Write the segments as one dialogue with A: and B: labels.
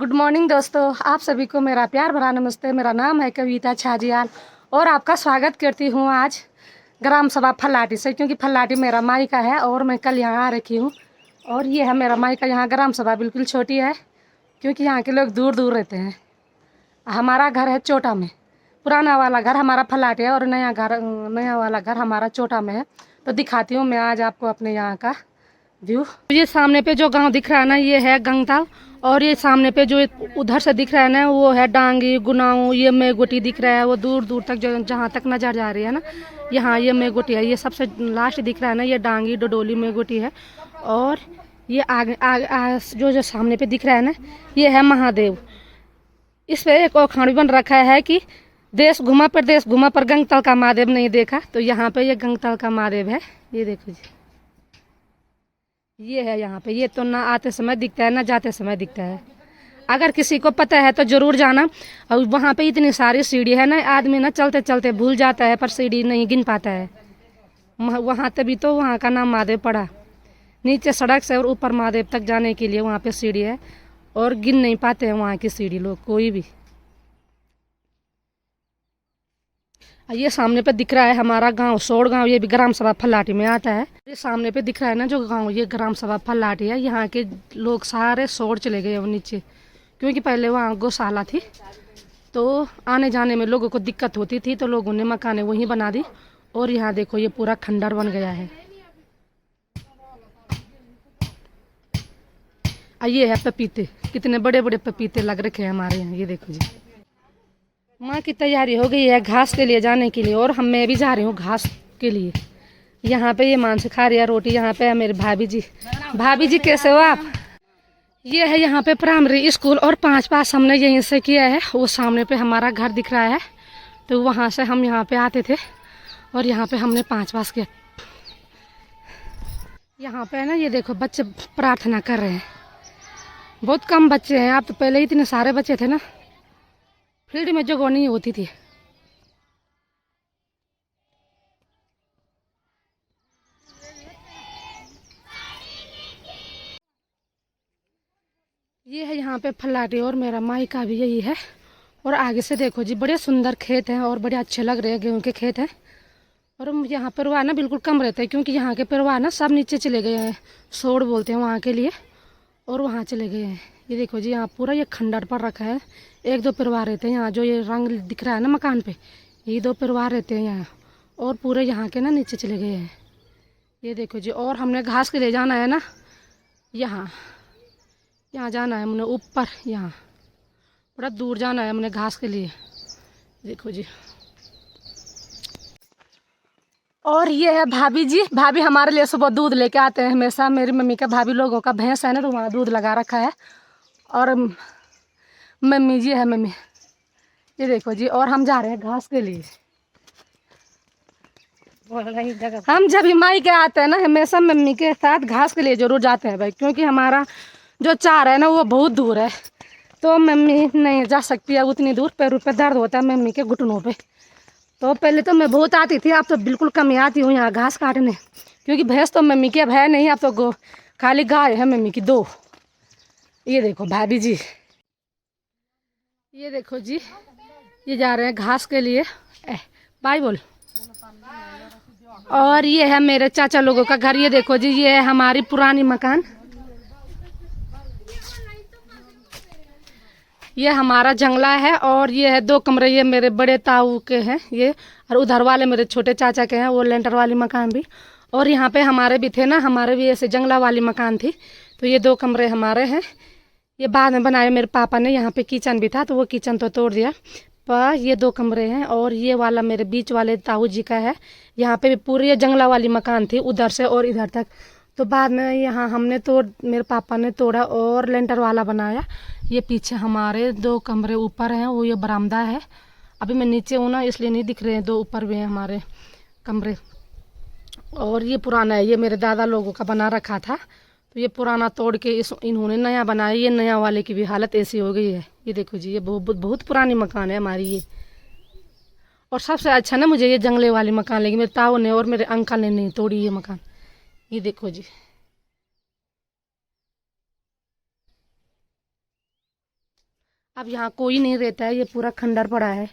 A: Good morning दोस्तों, आप सभी को मेरा प्यार भरा नमस्ते। मेरा नाम है कविता छाजियाल और आपका स्वागत करती हूँ आज ग्राम सभा फल्लाटी से, क्योंकि फल्लाटी मेरा मायका है और मैं कल यहाँ आ रखी हूँ। और ये है मेरा मायका। यहाँ ग्राम सभा बिल्कुल छोटी है क्योंकि यहाँ के लोग दूर दूर रहते हैं। हमारा घर है चोटा में, पुराना वाला घर हमारा फल्लाटी है और नया वाला घर हमारा चोटा में है। तो दिखाती हूँ मैं आज आपको अपने यहाँ का व्यू। ये सामने पे जो गांव दिख रहा है ना, ये है गंगताल। और ये सामने पे जो उधर से दिख रहा है ना, वो है डांगी गुनाऊ। ये मेगोटी दिख रहा है, वो दूर दूर तक जो जहाँ तक नजर जा रही है ना, यहाँ ये मेगोटी है। ये सबसे लास्ट दिख रहा है ना, ये डांगी डडोली मेगोटी है। और ये आगे जो सामने पे दिख रहा है ना, ये है महादेव। इस पे एक अखाड़ भी बन रखा है कि देश घुमा पर गंगताल का महादेव नहीं देखा। तो यहाँ पे ये गंगताल का महादेव है। ये देखो जी, ये है यहाँ पे। ये तो ना आते समय दिखता है ना जाते समय दिखता है। अगर किसी को पता है तो जरूर जाना। और वहाँ पे इतनी सारी सीढ़ी है ना, आदमी ना चलते चलते भूल जाता है पर सीढ़ी नहीं गिन पाता है। वहाँ तभी तो वहाँ का नाम महादेव पड़ा। नीचे सड़क से और ऊपर महादेव तक जाने के लिए वहाँ पे सीढ़ी है और गिन नहीं पाते हैं वहाँ की सीढ़ी लोग कोई भी। ये सामने पे दिख रहा है हमारा गांव सोड़ गांव। ये भी ग्राम सभा फल्लाटी में आता है। ये सामने पे दिख रहा है ना जो गांव, ये ग्राम सभा फल्लाटी है। यहाँ के लोग सारे सोड़ चले गए वो नीचे, क्योंकि पहले वहाँ गौशाला थी तो आने जाने में लोगों को दिक्कत होती थी, तो लोगों ने मकाने वहीं बना दी। और यहाँ देखो ये पूरा खंडर बन गया है। ये है पपीते, कितने बड़े बड़े पपीते लग रखे हैं हमारे यहाँ। ये देखो जी, माँ की तैयारी हो गई है घास के लिए जाने के लिए, और मैं भी जा रही हूँ घास के लिए। यहाँ पे ये मान से खा रही है रोटी। यहाँ पे है मेरे भाभी जी। भाभी जी कैसे हो आप? ये है यहाँ पे प्राइमरी स्कूल और 5 पास हमने यहीं से किया है। वो सामने पे हमारा घर दिख रहा है, तो वहाँ से हम यहाँ पे आते थे और यहाँ पे हमने 5 पास किया। यहाँ पे है ना, ये देखो बच्चे प्रार्थना कर रहे हैं। बहुत कम बच्चे हैं, आप तो पहले इतने सारे बच्चे थे ना, फील्ड में जगह नहीं होती थी। ये है यहाँ पे फल्लाटी और मेरा मायका भी यही है। और आगे से देखो जी, बड़े सुंदर खेत हैं और बड़े अच्छे लग रहे हैं, गेहूं के खेत हैं। और यहाँ परिवार ना बिल्कुल कम रहते हैं, क्योंकि यहाँ के परिवार ना सब नीचे चले गए हैं, सोड़ बोलते हैं वहाँ के लिए, और वहाँ चले गए हैं। ये देखो जी, यहाँ पूरा ये खंडर पर रखा है। 1-2 परिवार रहते हैं यहाँ। जो ये रंग दिख रहा है ना मकान पे, ये 2 परिवार रहते हैं यहाँ, और पूरे यहाँ के ना नीचे चले गए हैं। ये देखो जी, और हमने घास के लिए जाना है ना, यहाँ जाना है हमने ऊपर, यहाँ बड़ा दूर जाना है हमने घास के लिए। देखो जी, और ये है भाभी जी। भाभी हमारे लिए सुबह दूध लेके आते हैं हमेशा। मेरी मम्मी का भाभी लोगों का भैंस है ना, तो वहाँ दूध लगा रखा है। और मम्मी जी है मम्मी। ये देखो जी, और हम जा रहे हैं घास के लिए। हम जब भी माई के आते हैं ना, हमेशा मम्मी के साथ घास के लिए जरूर जाते हैं भाई, क्योंकि हमारा जो चार है ना वो बहुत दूर है, तो मम्मी नहीं जा सकती है उतनी दूर। पैरों पे दर्द होता है मम्मी के घुटनों पे। तो पहले तो मैं बहुत आती थी, अब तो बिल्कुल कम ही आती हूँ यहाँ घास काटने, क्योंकि भैंस तो मम्मी की अब है नहीं। अब तो खाली गाय है मम्मी की 2। ये देखो भाभी जी, ये देखो जी, ये जा रहे हैं घास के लिए। बाय बोल। और ये है मेरे चाचा लोगों का घर। ये देखो जी, ये है हमारी पुरानी मकान। ये हमारा जंगला है और ये है 2 कमरे, ये मेरे बड़े ताऊ के हैं ये, और उधर वाले मेरे छोटे चाचा के हैं, वो लेंटर वाली मकान भी। और यहाँ पे हमारे भी थे ना, हमारे भी ऐसे जंगला वाली मकान थी। तो ये 2 कमरे हमारे हैं, ये बाद में बनाए मेरे पापा ने। यहाँ पे किचन भी था तो वो किचन तो तोड़ दिया, पर ये 2 कमरे हैं। और ये वाला मेरे बीच वाले ताऊ जी का है। यहाँ पे भी पूरी ये जंगला वाली मकान थी, उधर से और इधर तक। तो बाद में यहाँ हमने मेरे पापा ने तोड़ा और लेंटर वाला बनाया। ये पीछे हमारे 2 कमरे ऊपर हैं, वो ये बरामदा है। अभी मैं नीचे हूँ ना, इसलिए नहीं दिख रहे हैं। 2 ऊपर भी हैं हमारे कमरे। और ये पुराना है, ये मेरे दादा लोगों का बना रखा था, तो ये पुराना तोड़ के इन्होंने नया बनाया। ये नया वाले की भी हालत ऐसी हो गई है। ये देखो जी, ये बहुत पुरानी मकान है हमारी ये। और सबसे अच्छा ना मुझे ये जंगले वाली मकान लगी। मेरे ताऊ ने और मेरे अंकल ने नहीं तोड़ी ये मकान। ये देखो जी, अब यहाँ कोई नहीं रहता है, ये पूरा खंडर पड़ा है।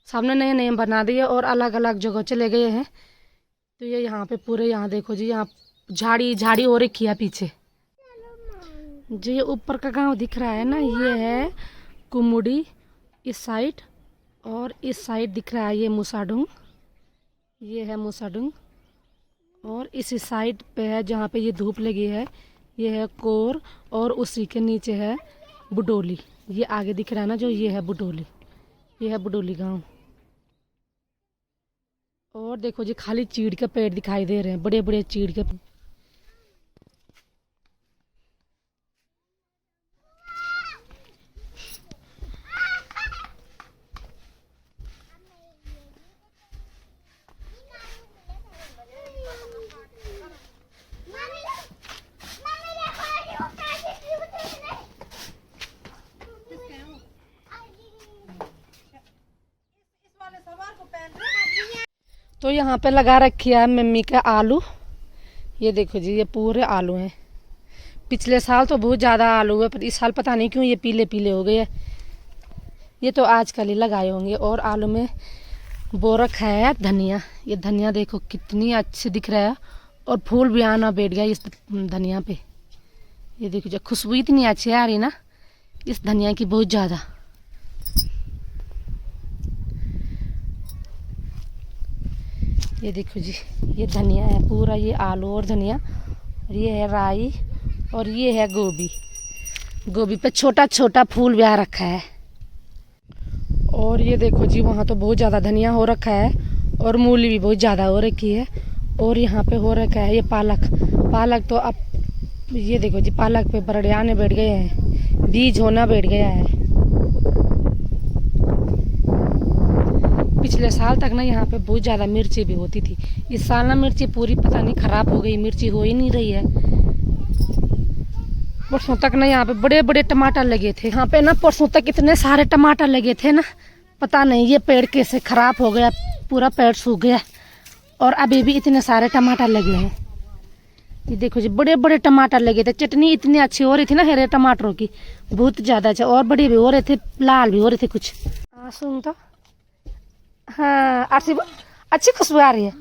A: सामने नए नए बना दिए और अलग अलग जगह चले गए हैं। तो ये यहाँ पे पूरे, यहाँ देखो जी, यहाँ झाड़ी झाड़ी और रखी है पीछे। जो ये ऊपर का गांव दिख रहा है ना, ये है कुमुड़ी इस साइड, और इस साइड दिख रहा है ये मूसाडुंग, ये है मूसाडुंग। और इसी साइड पे है जहाँ पे ये धूप लगी है, ये है कोर, और उसी के नीचे है बुडोली। ये आगे दिख रहा है ना जो, ये है बुडोली, ये है बुडोली गांव। और देखो जी, खाली चीड़ के पेड़ दिखाई दे रहे हैं, बड़े बड़े चीड़ के। तो यहाँ पे लगा रखी है मम्मी का आलू। ये देखो जी, ये पूरे आलू हैं। पिछले साल तो बहुत ज़्यादा आलू हुए, पर इस साल पता नहीं क्यों ये पीले पीले हो गए हैं। ये तो आजकल ही लगाए होंगे। और आलू में बो रखा है धनिया। ये धनिया देखो कितनी अच्छी दिख रहा है, और फूल भी आना बैठ गया इस धनिया पे। ये देखो जो खुशबू इतनी अच्छी आ रही ना इस धनिया की, बहुत ज़्यादा। ये देखो जी, ये धनिया है पूरा, ये आलू और धनिया, और ये है राई, और ये है गोभी। गोभी पे छोटा छोटा फूल भी आ रखा है। और ये देखो जी, वहाँ तो बहुत ज़्यादा धनिया हो रखा है, और मूली भी बहुत ज़्यादा हो रखी है। और यहाँ पे हो रखा है ये पालक। पालक तो अब ये देखो जी, पालक पे बरड़े आने बैठ गए हैं, बीज होना बैठ गया है। पिछले साल तक ना यहाँ पे बहुत ज़्यादा मिर्ची भी होती थी। इस साल ना मिर्ची पूरी पता नहीं खराब हो गई, मिर्ची हो ही नहीं रही है। परसों तक ना यहाँ पे बड़े बड़े टमाटर लगे थे। यहाँ पे ना परसों तक इतने सारे टमाटर लगे थे ना, पता नहीं ये पेड़ कैसे खराब हो गया, पूरा पेड़ सूख गया। और अभी भी इतने सारे टमाटर लगे हैं। ये देखो जी, बड़े बड़े टमाटर लगे थे। चटनी इतनी अच्छी हो रही थी ना हरे टमाटरों की, बहुत ज़्यादा अच्छा। और बड़े भी हो रहे थे, लाल भी हो रहे थे कुछ। सुन तो, हाँ आरसी अच्छी खुशबू आ रही है।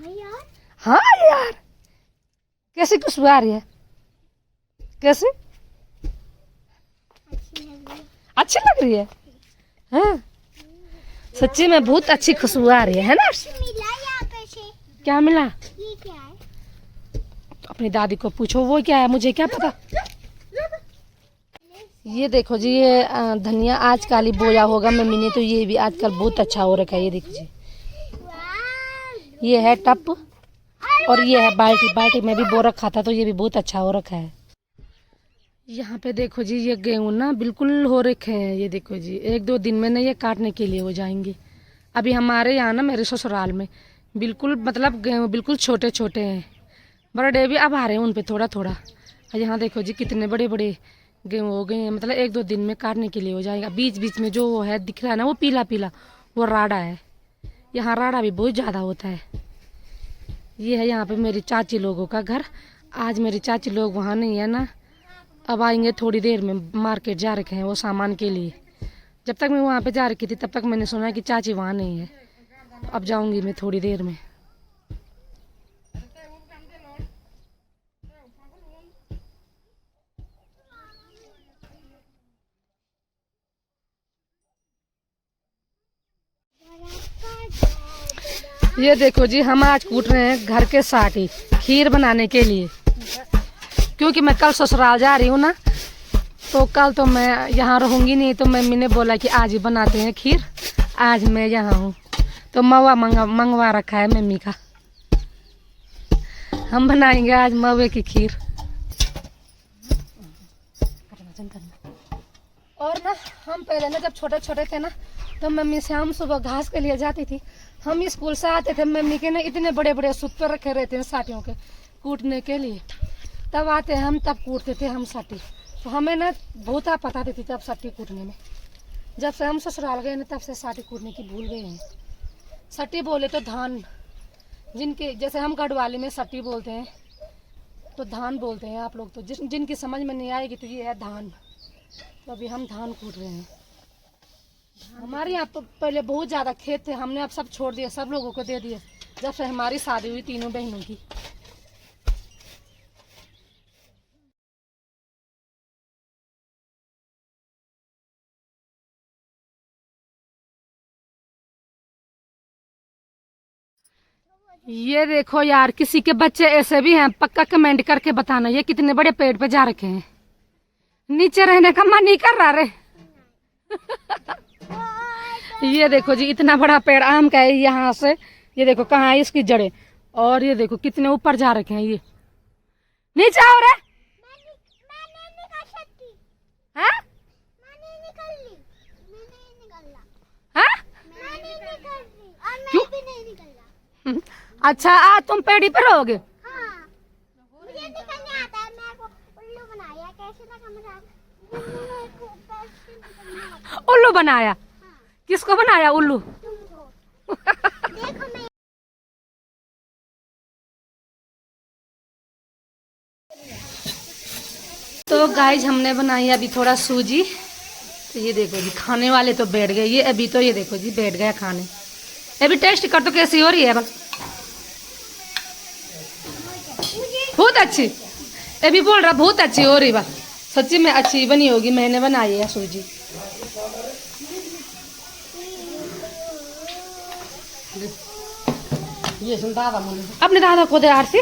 A: हाँ यार, कैसी खुशबू आ रही है, कैसी अच्छी लग रही है। हाँ सच्ची में बहुत अच्छी खुशबू आ रही है ना। क्या मिला? ये क्या है? तो अपनी दादी को पूछो वो क्या है, मुझे क्या पता। ये देखो जी, ये धनिया आजकल ही बोया होगा मम्मी ने, तो ये भी आजकल बहुत अच्छा हो रखा है। ये देखो जी, ये है टप, और ये है बाल्टी। बाल्टी में भी बो रखा था, तो ये भी बहुत अच्छा हो रखा है। यहाँ पे देखो जी, ये गेहूँ ना बिल्कुल हो रखे हैं। ये देखो जी, 1-2 दिन में ना ये काटने के लिए हो जाएंगे। अभी हमारे यहाँ ना, मेरे ससुराल में बिल्कुल मतलब गेहूँ बिल्कुल छोटे छोटे हैं, बड़े भी अब आ रहे हैं उन पे थोड़ा थोड़ा। और यहाँ देखो जी, कितने बड़े बड़े गेहूँ हो गए हैं, मतलब 1-2 दिन में काटने के लिए हो जाएगा। बीच बीच में जो वो है दिख रहा है ना, वो पीला पीला, वो राड़ा है। यहाँ राड़ा भी बहुत ज़्यादा होता है। ये है यहाँ पे मेरी चाची लोगों का घर। आज मेरी चाची लोग वहाँ नहीं है ना, अब आएंगे थोड़ी देर में। मार्केट जा रखे हैं वो सामान के लिए। जब तक मैं वहाँ पे जा रखी थी तब तक मैंने सुना कि चाची वहाँ नहीं है, तो अब जाऊँगी मैं थोड़ी देर में। ये देखो जी, हम आज कूट रहे हैं घर के साठी खीर बनाने के लिए, क्योंकि मैं कल ससुराल जा रही हूँ ना, तो कल तो मैं यहाँ रहूँगी नहीं। तो मम्मी ने बोला कि आज ही बनाते हैं खीर, आज मैं यहाँ हूँ, तो मवा मंगवा रखा है मम्मी का। हम बनाएंगे आज मवे की खीर। और ना हम पहले ना जब छोटे छोटे थे ना, तो मम्मी से हम सुबह घास के लिए जाती थी। हम स्कूल से आते थे, मम्मी के ना इतने बड़े बड़े सूत पे रखे रहते हैं साटियों के कूटने के लिए। तब आते हम, तब कूटते थे हम साटी। तो हमें ना बहुत पता देती थी अब साटी कूटने में। जब से हम ससुराल गए ना, तब से साटी कूटने की भूल गए हैं। सटी बोले तो धान, जिनके जैसे हम गढ़वाली में सटी बोलते हैं, तो धान बोलते हैं आप लोग। तो जिनकी समझ में नहीं आएगी तो ये है धान। तो अभी हम धान कूट रहे हैं। हमारे यहाँ पहले बहुत ज्यादा खेत थे, हमने अब सब छोड़ दिए, सब लोगों को दे दिए जब से हमारी शादी हुई तीनों बहनों की। ये देखो यार, किसी के बच्चे ऐसे भी हैं, पक्का कमेंट करके बताना ये कितने बड़े पेड़ पे जा रखे हैं। नीचे रहने का मन नहीं कर रहा रे। ये देखो जी, इतना बड़ा पेड़ आम का है यहाँ से, ये देखो कहाँ है इसकी जड़ें, और ये देखो कितने ऊपर जा रखे हैं। ये नीचे आओ रे। हाँ? हाँ? क्यों? अच्छा, आज तुम पेड़ी पे रहोगे?
B: हाँ, मुझे निकलने आता है, मैं उल्लू बनाया कैसे
A: उल्लू बनाया?
B: हाँ।
A: किसको बनाया उल्लू?
B: देखो मैं
A: तो गाइज हमने बनाई अभी थोड़ा सूजी। तो ये देखो जी, खाने वाले तो बैठ गए, ये अभी तो ये देखो जी बैठ गया खाने। अभी टेस्ट कर तो कैसी हो रही है? बस बहुत अच्छी। अभी बोल रहा बहुत अच्छी हो रही, बस सच्ची में अच्छी बनी होगी, मैंने बनाई है सूजी। ये सुन दादा, अपने दादा को दे आरती।